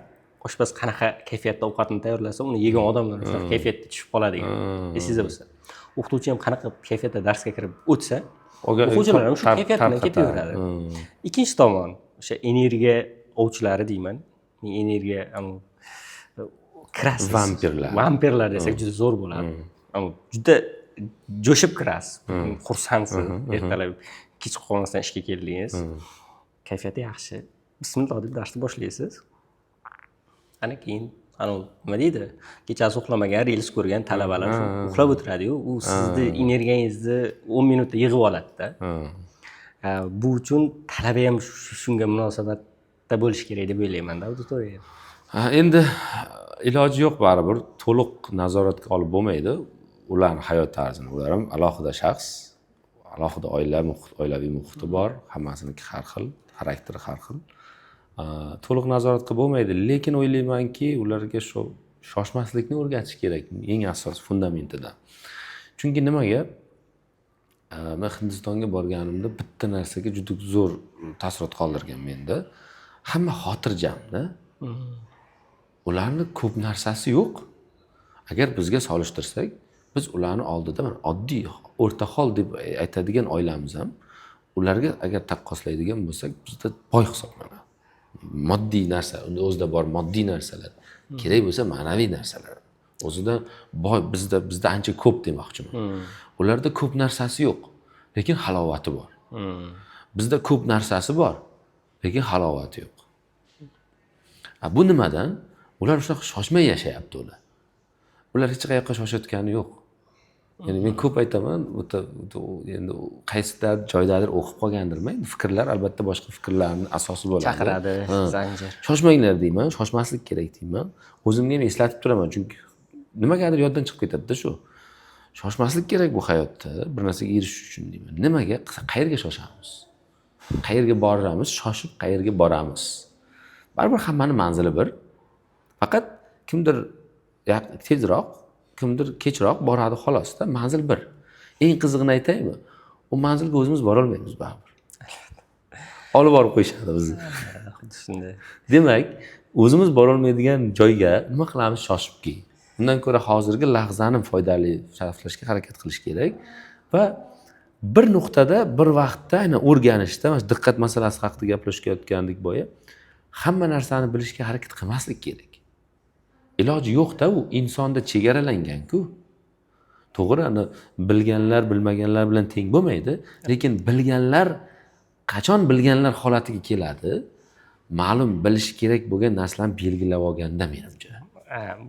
Oshpaz qanaqa kayfiyatda ovqatni tayyorlasa, uni yegan odamlar shunaqa kayfiyatga tushib qoladigan. Esingizda bo'lsa. O'qituvchi ham qanaqa kayfiyatda darsga kirib o'tsa, o'quvchilar ham shu kayfiyat bilan ketaveradi. Ikkinchi tomon, o'sha energiya ovchilari deyman. Energiya kirasiz. Vampirlar desak juda zo'r bo'ladi. Juda jo'shib kirasiz. Xursandsiz. Ertalab kech qolmasdan ishga keldingiz. Kayfiyati yaxshi. Bismillah deb darsni boshlaysiz. Ana keyin nima deydi? Kechasi uxlamagan, reels ko'rgan talabalar uxlab o'tiradi-yu, u sizni energiyangizni 10 minutda yig'ib oladi-da. Bu uchun talaba ham shunga munosabatda bo'lish kerak deb o'ylayman-da auditoriya. Endi iloji yo'q baribir to'liq nazoratga olib bo'lmaydi ularni hayot tarzini. Ular ham alohida shaxs, alohida oilaviy muhiti bor, hammasiniki har xil, xarakteri har xil. To'liq nazorat qilib bo'lmaydi, lekin o'ylaymanki, ularga shu shoshmaslikni o'rgatish kerak, eng asos fundamentida. Chunki nimaga? Men Hindistonga borganimda bitta narsaga juda zo'r taassurot qoldirgan menda. Hamma xotirjamda. Ularning ko'p narsasi yo'q. Agar bizga solishtirsak, biz ularni oldida oddiy, o'rtahol deb aytadigan oilamiz ham ularga agar taqqoslaydigan bo'lsak, bizda boy hisoblanadi. Moddiy narsa, unda o'zida bor moddiy narsalar, kerak bo'lsa ma'naviy narsalar. O'zida boy, bizda ancha ko'p demoqchiman. Ularda ko'p narsasi yo'q, lekin halovati bor. Bizda ko'p narsasi bor, lekin halovati yo'q. Bu nimadan? Ular shunaqa shoshmay yashayapti ular. Ular hech qayerga shoshayotgani yo'q. Ya'ni men ko'p aytaman, endi qaysidir joydadir o'qib qolgandirman. Fikrlar albatta boshqa fikrlarning asosi bo'ladi. Chaqiradi, zanjir. Shoshmanglar deyman, shoshmaslik kerak deyman. O'zimga ham eslatib turaman, chunki nimagadir yoddan chiqib ketadi-da shu. Shoshmaslik kerak bu hayotda, bir narsaga erishish uchun deyman. Nimaga? Qayerga shoshamiz? Qayerga boramiz? Shoshib qayerga boramiz? Baribir hammaning manzili bir. Faqat kimdir tezroq, kimdir kechroq boradi xolosda, manzil bir. Eng qizig'ini aytaymi? U manzilga o'zimiz bora olmaymiz baribir. Olib borib qo'yishadi bizni. Xuddi shunday. Demak, o'zimiz bora olmaydigan joyga nima qilamiz? Shoshibki. Bundan ko'ra hozirgi lahzani foydali sarflashga harakat qilish kerak va bir nuqtada, bir vaqtda, aynan o'rganishda, mana diqqat masalasi haqida gaplashayotgandik boya, hamma narsani bilishga harakat qilmaslik kerak. Iloji yo'q-da, u insonda chegaralangan-ku. To'g'ri, bilganlar bilmaganlar bilan teng bo'lmaydi, lekin bilganlar qachon bilganlar holatiga keladi? Ma'lum bilish kerak bo'lgan narsalarni belgilab olganda menimcha.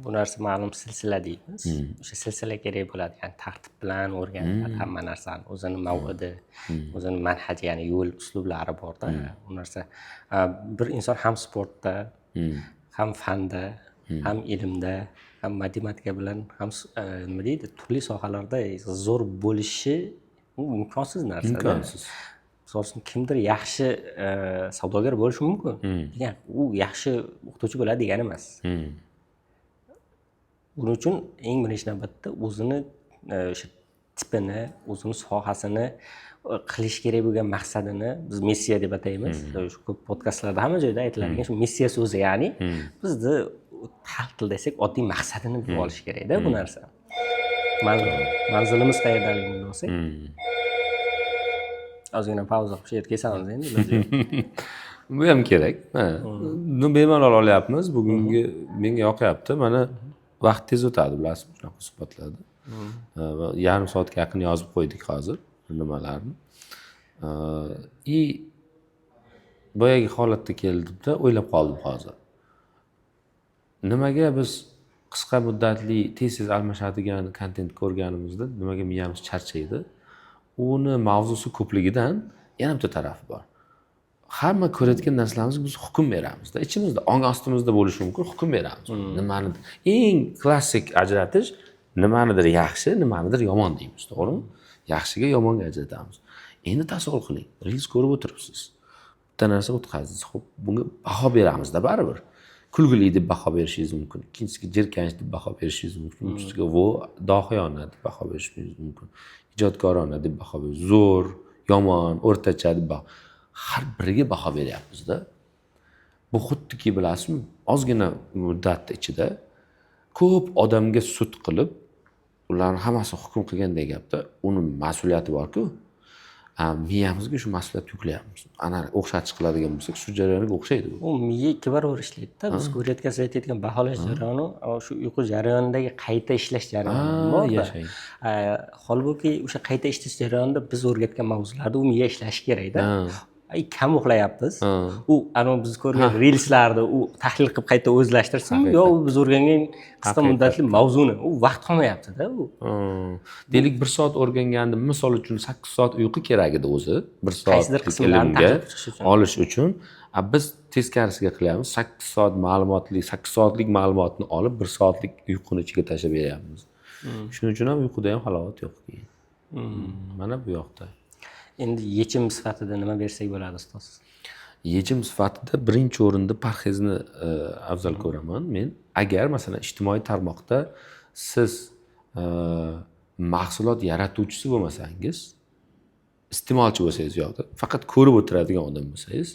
Bu narsa ma'lum silsila deymiz. O'sha silsila kerak bo'ladi, ya'ni tartib bilan o'rganiladi hamma narsani. O'zini mav'idi, o'zini manhaji, ya'ni yo'l uslublari bor-da. Bu narsa bir inson ham sportda, ham fanda, ham ilmda, ham matematika bilan, ham nima deydi, turli sohalarda zo'r bo'lishi imkonsiz narsa. Imkonsiz. Misol uchun kimdir yaxshi savdogar bo'lishi mumkin. Lekin u yaxshi o'qituvchi bo'ladi degani emas. Buning uchun eng birinchi navbatda o'zini o'sha tipini, o'zini sohasini qilish kerak bo'lgan maqsadini biz missiya deb ataymiz. Shu ko'p podkastlarda hamma joyda aytiladigan shu missiya so'zi, ya'ni bizni xalq desak oddiy maqsadini bilib olish kerak-da bu narsa. Manzilimiz qayerdaligini bilsak. Ozgina pauza qilib yerga kesamiz endi iloji yo'q. Bu ham kerak. Buni bemalol olyapmiz. Bugungi menga yoqyapti. Mana vaqt tez o'tadi, bilasizmi, shunaqa suhbatlarda. Yarim soatga yaqin yozib qo'ydik hozir nimalarni. Boyagi holatga keldimda o'ylab qoldim hozir. Nimaga biz qisqa muddatli tez almashadigan kontent ko'rganimizda nimaga miyamiz charchaydi? Uni mavzusi ko'pligidan yana bitta tarafi bor. Hamma ko'rayotgan narsalarimiz biz hukm beramizda. Ichimizda, ong ostimizda bo'lishi mumkin, hukm beramiz. Nimani eng klassik ajratish nimanidir yaxshi, nimanidir yomon deymiz, to'g'rimi? Yaxshiga yomonga ajratamiz. Endi tasavvur qiling, reels ko'rib o'tiribsiz. Bitta narsa o'tkazasiz. Xo'p, bunga baho beramizda baribir. Kulgili deb baho berishingiz mumkin. Ikkinchisiga jirkanch deb baho berishingiz mumkin. Uchinchisiga dohiyona deb baho berishingiz mumkin. Ijodkorona deb baho berish, zo'r, yomon, o'rtacha deb baho. Har biriga baho beryapmiz-da. Bu xuddiki bilasizmi, ozgina muddat ichida ko'p odamga sud qilib, ularni hammasi hukm qilganday gapda, uni mas'uliyati bor-ku. Miyamizga shu mas'uliyat yuklayapmiz. Ana o'xshatish qiladigan bo'lsak, shu jarayonga o'xshaydi bu. U miya ikki barobar ishlaydi-da. Biz ko'rayotgan, siz aytayotgan baholash jarayoni, shu uyqu jarayonidagi qayta ishlash jarayoni bor-da. Holbuki o'sha qayta ishlash jarayonida biz o'rgatgan mavzularda u miya ishlashi kerak-da. kam uxlayapmiz. U biz ko'rgan reelslarni u tahlil qilib qayta o'zlashtirsinmi yo biz o'rgangan qisqa muddatli mavzuni u vaqt qolmayapti-da u. Deylik 1 soat o'rgangandim, misol uchun 8 soat uyqu kerak edi o'zi. 1 Qaysidir soat qismlarni ilmga tahlil qilish uchun. olish uchun. Biz teskarisiga qilyapmiz. 8 soat ma'lumotli, 8 soatlik ma'lumotni olib 1 soatlik uyquni ichiga tashlab beryapmiz. Shuning uchun ham uyquda ham halovat yo'q keyin. Mana bu yoqda. Endi yechim sifatida nima bersak bo'ladi ustoz? Yechim sifatida birinchi o'rinda parhezni afzal ko'raman men. Agar masalan ijtimoiy tarmoqda siz mahsulot yaratuvchisi bo'lmasangiz, iste'molchi bo'lsangiz yo'qda, faqat ko'rib o'tiradigan odam bo'lsangiz,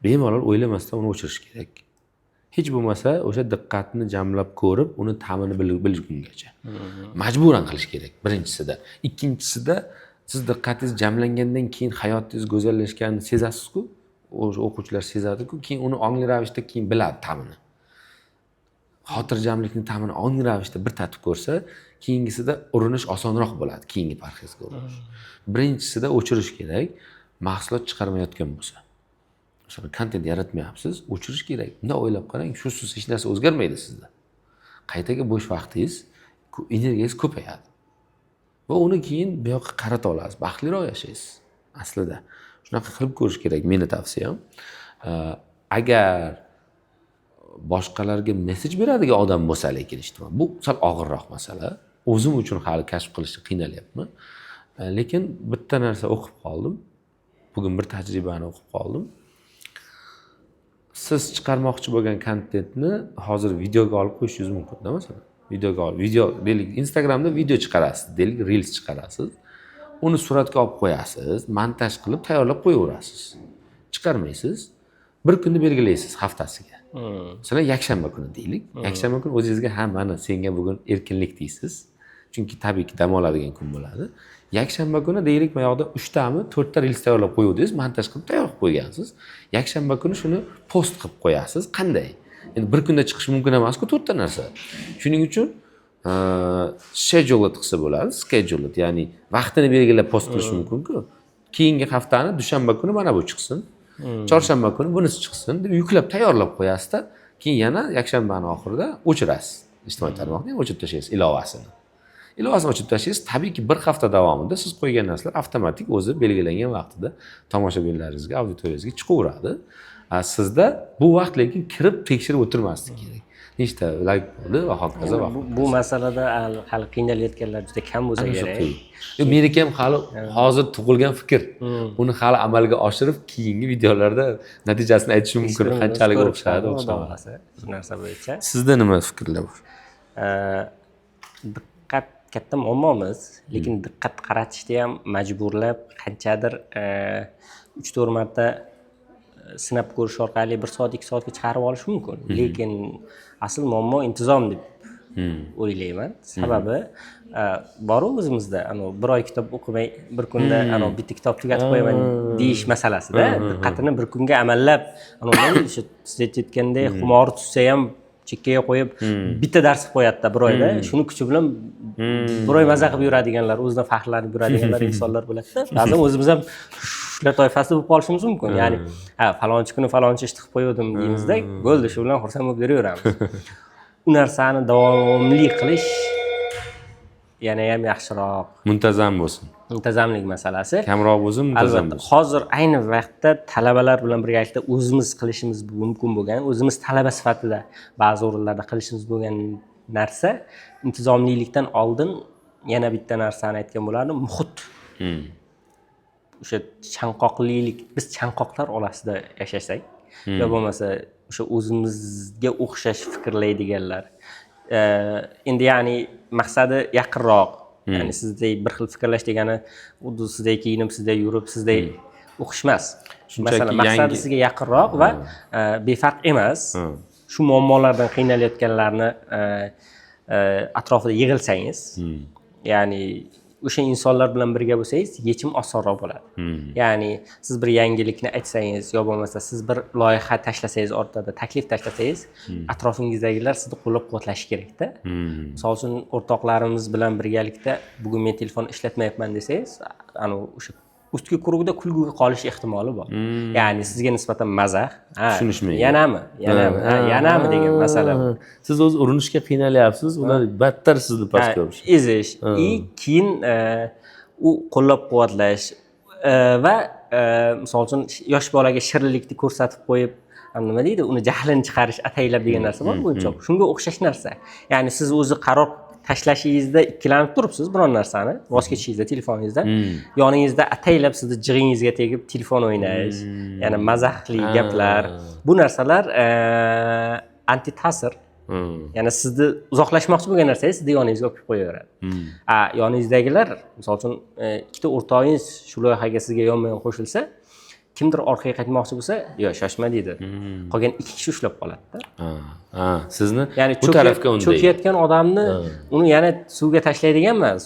bemalol o'ylamasdan uni o'chirish kerak. Hech bo'lmasa o'sha diqqatni jamlab ko'rib, uni ta'mini bilgungacha. Majburan qilish kerak birinchisida. Ikkinchisida siz diqqatingiz jamlangandan keyin hayotingiz go'zallashganini sezasiz-ku, o'sha o'quvchilar sezadi-ku, keyin uni ongli ravishda keyin biladi ta'mini. Xotirjamlikning ta'mini ongli ravishda bir tatib ko'rsa, keyingisida urinish osonroq bo'ladi, keyingi parhezga urinish. Birinchisida o'chirish kerak, mahsulot chiqarmayotgan bo'lsa. Masalan, kontent yaratmayapsiz, o'chirish kerak. Bunda o'ylab qarang, shusiz hech narsa o'zgarmaydi sizda. Qaytaga bo'sh vaqtingiz, energiyangiz ko'payadi. Va uni keyin bu yoqqa qarata olasiz, baxtliroq yashaysiz. Aslida shunaqa qilib ko'rish kerak, meni tavsiyam. Agar boshqalarga mesej beradigan odam bo'lsa, lekin ijtimoiy, bu sal og'irroq masala. O'zim uchun hali kashf qilishni qiynalyapman. Lekin bitta narsa o'qib qoldim. Bugun bir tajribani o'qib qoldim. Siz chiqarmoqchi bo'lgan kontentni hozir videoga olib qo'yishingiz mumkin-da, masalan. Videoga olib, deylik Instagramda video chiqarasiz, deylik reels chiqarasiz. Uni suratga olib qo'yasiz, montaj qilib tayyorlab qo'yaverasiz. Chiqarmaysiz. Bir kunni belgilaysiz haftasiga. Masalan, yakshanba kuni deylik. Yakshanba kuni o'zingizga mana senga bugun erkinlik deysiz. Chunki tabiiyki dam oladigan kun bo'ladi. Yakshanba kuni deylik bu yoqda 3 tami, 4 ta reels tayyorlab qo'yuvdingiz, montaj qilib tayyorlab qo'ygansiz. Yakshanba kuni shuni post qilib qo'yasiz. Qanday? Endi bir kunda chiqish mumkin emas-ku 4 ta narsa. Shuning uchun schedule qilsa bo'ladi, schedule, ya'ni vaqtini belgilab post qilish mumkin-ku. Keyingi haftani dushanba kuni mana bu chiqsin. Chorshanba kuni bunisi chiqsin deb yuklab tayyorlab qo'yasiz-da, keyin yana yakshanbaning oxirida o'chirasiz. Ijtimoiy tarmoqni o'chirib tashlaysiz ilovasini. Ilovasini o'chirib tashlaysiz, tabiiyki bir hafta davomida siz qo'ygan narsalar avtomatik o'zi belgilangan vaqtida tomoshabinlaringizga, auditoriyangizga chiqaveradi. Sizda bu vaqt lekin kirib tekshirib o'tirmaslik kerak. Nechta like bo'ldi va hokazo va bu masalada hali qiynalayotganlar juda kam bo'lsa kerak. Meniki ham hali hozir tug'ilgan fikr. Uni hali amalga oshirib, keyingi videolarda natijasini aytishim mumkin. Qanchalik o'xshadi, o'xshamasa. Shu narsa bo'yicha. Sizda nima fikrlar bor? Diqqat katta muammomiz, lekin diqqat qaratishda ham majburlab qanchadir 3-4 marta sinab ko'rish orqali 1 soat 2 soatga chiqarib olish mumkin. Lekin asl muammo intizom deb o'ylayman. Sababi bor o'zimizda bir oy kitob o'qimay bir kunda bitta kitob tugatib qo'yaman deyish masalasida diqqatini bir kunga amallab o'sha siz aytayotgandek xumori tushsa ham chekkaga qo'yib bitta dars qilib qo'yadi-da bir oyda. Shuni kuchi bilan bir oy maza qilib yuradiganlar, o'zidan faxrlanib yuradiganlar insonlar bo'ladi-da. Ba'zan o'zimiz ham shular toifasida bo'lib qolishimiz mumkin. Ya'ni falonchi kuni falonchi ishni qilib qo'ydim deymizda, bo'ldi, shu bilan xursand bo'lib yuraveramiz. U narsani davomli qilish yana ham yaxshiroq. Muntazam bo'lsin. Muntazamlik masalasi. Kamroq bo'lsin, muntazam bo'lsin. Hozir ayni vaqtda talabalar bilan birgalikda o'zimiz qilishimiz mumkin bo'lgan, o'zimiz talaba sifatida ba'zi o'rinlarda qilishimiz bo'lgan narsa intizomlilikdan oldin yana bitta narsani aytgan bo'lardim, muhit. O'sha chanqoqlilik, biz chanqoqlar orasida yashasak, yo bo'lmasa o'sha o'zimizga o'xshash fikrlaydiganlar. Endi ya'ni maqsadi yaqinroq. Ya'ni sizdek bir xil fikrlash degani xuddi sizdek kiyinib, sizdek yurib, sizdek o'qish emas. Masalan, maqsadi sizga yaqinroq va befarq emas. Shu muammolardan qiynalayotganlarni atrofida yig'ilsangiz, ya'ni o'sha insonlar bilan birga bo'lsangiz, yechim osonroq bo'ladi. Ya'ni siz bir yangilikni aytsangiz, yo bo'lmasa siz bir loyiha tashlasangiz, ortada taklif tashlasangiz, atrofingizdagilar sizni qo'llab-quvvatlashi kerak-da. Misol uchun o'rtoqlarimiz bilan birgalikda bugun men telefon ishlatmayapman desangiz, o'sha ustki kurugida kulguga qolish ehtimoli bor. Ya'ni sizga nisbatan mazah, tushunishmaydi. Yanami degan masala bu. Siz o'zi urinishga qiynalyapsiz, ular battar sizni pastga urishadi. Ezish, keyin u qo'llab-quvvatlash va misol uchun yosh bolaga shirinlikni ko'rsatib qo'yib, nima deydi, uni jahlini chiqarish, ataylab degan narsa bor buncha. Shunga o'xshash narsa. Ya'ni siz o'zi qaror tashlashingizda ikkilanib turibsiz biron narsani, voz kechishingizda telefoningizdan, yoningizda ataylab sizni jig'ingizga tegib telefon o'ynash, ya'ni mazahli gaplar, bu narsalar anti ta'sir. Ya'ni sizni uzoqlashmoqchi bo'lgan narsangiz sizni yoningizga olib qo'yaveradi. Yoningizdagilar, misol uchun, ikkita o'rtog'ingiz shu loyihaga sizga yonma-yon qo'shilsa, kimdir orqaga qaytmoqchi bo'lsa, "Yo'q, shoshma" deydi. Qolgan 2 kishi ushlab qoladi-da. Sizni ya'ni bu tarafga undaydi. Cho'kayotgan odamni uni yana suvga tashlaydigan emas.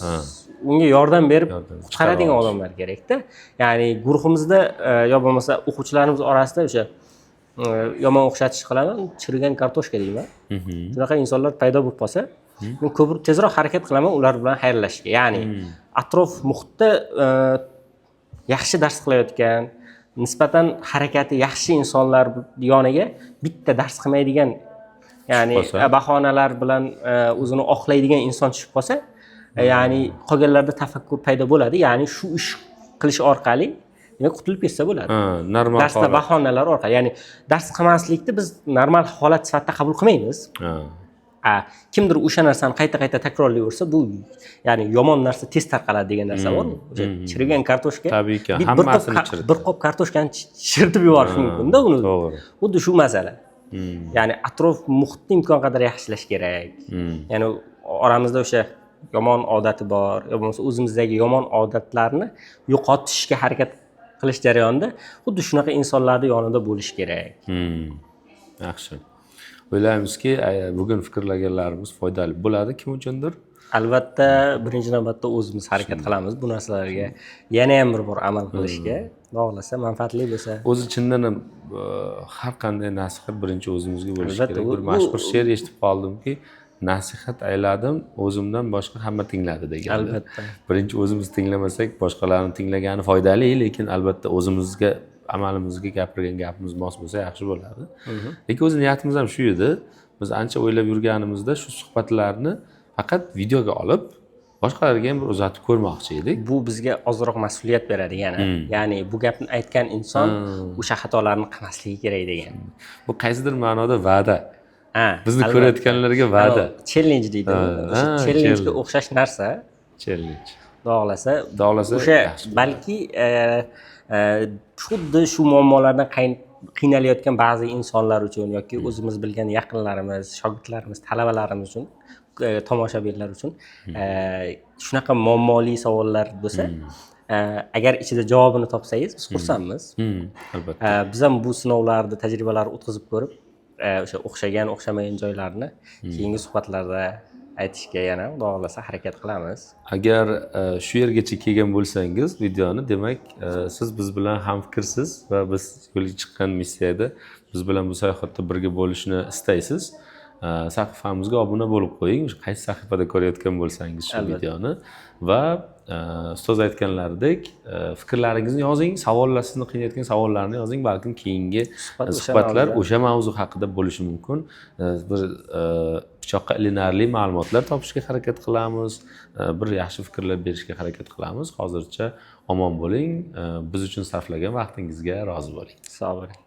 Unga yordam berib qutqaradigan odamlar kerak-da. Ya'ni guruhimizda yo bo'lmasa o'quvchilarimiz orasida o'sha yomon o'xshatish qilaman, chirigan kartoshka deyman. Shunaqa insonlar paydo bo'lib qolsa, men ko'proq tezroq harakat qilaman ular bilan xayrlashishga. Ya'ni atrof muhitda yaxshi dars qilayotgan, nisbatan harakati yaxshi insonlar yoniga bitta dars qilmaydigan, ya'ni bahonalar bilan o'zini oqlaydigan inson tushib qolsa, ya'ni qolganlarda tafakkur paydo bo'ladi. Ya'ni shu ish qilish orqali demak qutulib ketsa bo'ladi. Normal darsda bahonalar orqali, ya'ni dars qilmaslikni biz normal holat sifatida qabul qilmaymiz. Kimdir o'sha narsani qayta-qayta takrorlayversa, bu ya'ni yomon narsa tez tarqaladi degan narsa bor. O'sha chirigan kartoshka tabiiyki hammasini chiridi. Bir qop kartoshkani chiritib yuborish mumkin-da uni. To'g'ri. Xuddi shu masala. Ya'ni atrof muhitni imkon qadar yaxshilash kerak. Ya'ni oramizda o'sha yomon odati bor, yo bo'lmasa o'zimizdagi yomon odatlarni yo'qotishga harakat qilish jarayonida xuddi shunaqa insonlarning yonida bo'lish kerak. Yaxshi. O'ylaymizki, bugun fikrlaganlarimiz foydali bo'ladi kim uchundir. Albatta, birinchi navbatda o'zimiz harakat qilamiz bu narsalarga yana ham bir bor amal qilishga. Xohlasa, manfaatli bo'lsa. O'zi chindan ham har qanday nasihat birinchi o'zimizga bo'lishi kerak. Bir mashhur she'r eshitib qoldimki, nasihat ayladim, o'zimdan boshqa hamma tingladi degan. Albatta. Birinchi o'zimiz tinglamasak, boshqalarni tinglagani foydali, lekin albatta o'zimizga amalimizga gapirgan gapimiz mos bo'lsa yaxshi bo'ladi. Lekin o'z niyatimiz ham shu edi. Biz ancha o'ylab yurganimizda shu suhbatlarni faqat videoga olib, boshqalarga ham bir uzatib ko'rmoqchi edik. Bu bizga ozroq mas'uliyat beradi yana. Ya'ni bu gapni aytgan inson o'sha xatolarni qilmasligi kerak degan. Bu qaysidir ma'noda va'da. Bizni ko'rayotganlarga va'da. Challenge deydi. O'sha challenge-ga o'xshash narsa. Challenge. Xohlasa, o'sha balki xuddi shu muammolardan qiynalayotgan ba'zi insonlar uchun yoki o'zimiz bilgan yaqinlarimiz, shogirdlarimiz, talabalarimiz uchun, tomoshabinlar uchun shunaqa muammoli savollar bo'lsa, agar ichida javobini topsangiz, biz xursandmiz. Albatta. Biz ham bu sinovlarni, tajribalarni o'tkazib ko'rib, o'sha o'xshagan, o'xshamagan joylarni keyingi suhbatlarda aytishga yana xudo xolasa harakat qilamiz. Agar shu yergacha kelgan bo'lsangiz videoni, demak siz biz bilan hamfikrsiz va biz yo'lga chiqqan missiyada biz bilan bu sayohatda birga bo'lishni istaysiz. Sahifamizga obuna bo'lib qo'ying. O'sha qaysi sahifada ko'rayotgan bo'lsangiz shu videoni va ustoz aytganlaridek fikrlaringizni yozing, savollar, sizni qiynayotgan savollarni yozing, balkim keyingi suhbatlar o'sha mavzu haqida bo'lishi mumkin. Bir pichoqqa ilinarli ma'lumotlar topishga harakat qilamiz, bir yaxshi fikrlar berishga harakat qilamiz. Hozircha omon bo'ling, biz uchun sarflagan vaqtingizga rozi bo'ling. Sog' bo'ling.